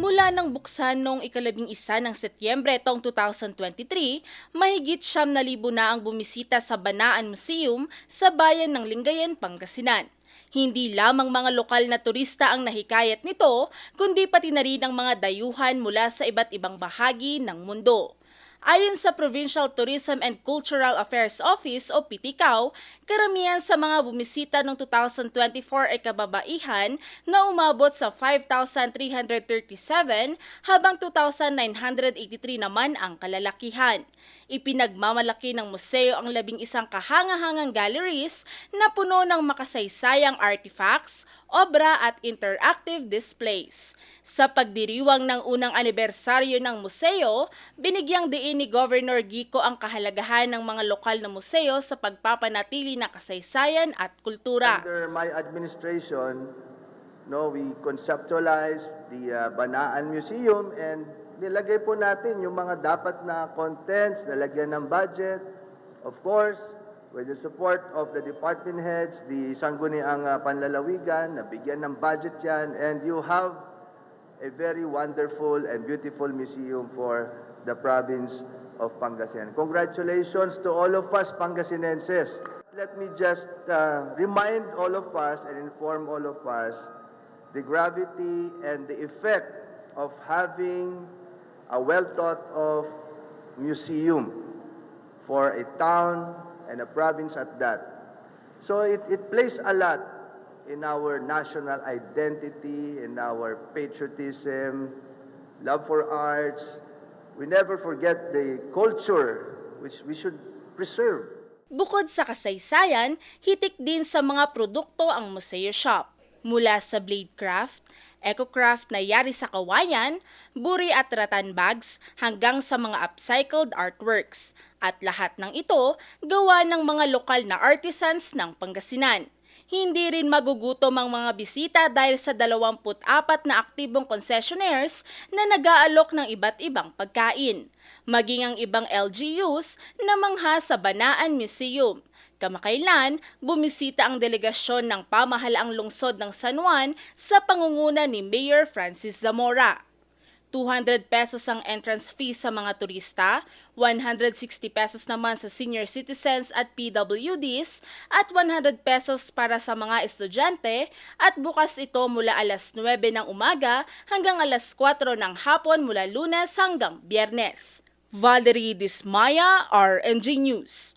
Mula nang buksan noong ika-11 ng Setyembre taong 2023, mahigit 9,000 na ang bumisita sa Banaan Museum sa bayan ng Lingayen, Pangasinan. Hindi lamang mga lokal na turista ang nahikayat nito, kundi pati na rin ang mga dayuhan mula sa iba't ibang bahagi ng mundo. Ayon sa Provincial Tourism and Cultural Affairs Office o PTCAO, karamihan sa mga bumisita noong 2024 ay kababaihan na umabot sa 5,337 habang 2,983 naman ang kalalakihan. Ipinagmamalaki ng museo ang 11 kahanga-hangang galleries na puno ng makasaysayang artifacts, obra at interactive displays. Sa pagdiriwang ng unang anibersaryo ng museo, binigyang diin ni Governor Gico ang kahalagahan ng mga lokal na museo sa pagpapanatili ng kasaysayan at kultura. Under my administration, we conceptualized the Banaan Museum and nilagay po natin yung mga dapat na contents, nalagyan ng budget. Of course, with the support of the department heads, the Sangguniang Panlalawigan, nabigyan ng budget yan, and you have a very wonderful and beautiful museum for the province of Pangasinan. Congratulations to all of us Pangasinenses. Let me just remind all of us and inform all of us the gravity and the effect of having a well-thought-of museum for a town and a province at that. So it plays a lot in our national identity, in our patriotism, love for arts. We never forget the culture which we should preserve. Bukod sa kasaysayan, hitik din sa mga produkto ang Museo Shop. Mula sa blade craft, eco-craft na yari sa kawayan, buri at rattan bags hanggang sa mga upcycled artworks. At lahat ng ito gawa ng mga lokal na artisans ng Pangasinan. Hindi rin magugutom ang mga bisita dahil sa 24 na aktibong concessionaires na nag-aalok ng iba't ibang pagkain. Maging ang ibang LGUs na mangha sa Banaan Museum. Kamakailan, bumisita ang delegasyon ng pamahalaang lungsod ng San Juan sa pangunguna ni Mayor Francis Zamora. 200 pesos ang entrance fee sa mga turista, 160 pesos naman sa senior citizens at PWDs at 100 pesos para sa mga estudyante at bukas ito mula alas 9 ng umaga hanggang alas 4 ng hapon mula Lunes hanggang Biyernes. Valerie Dismaya, RNG News.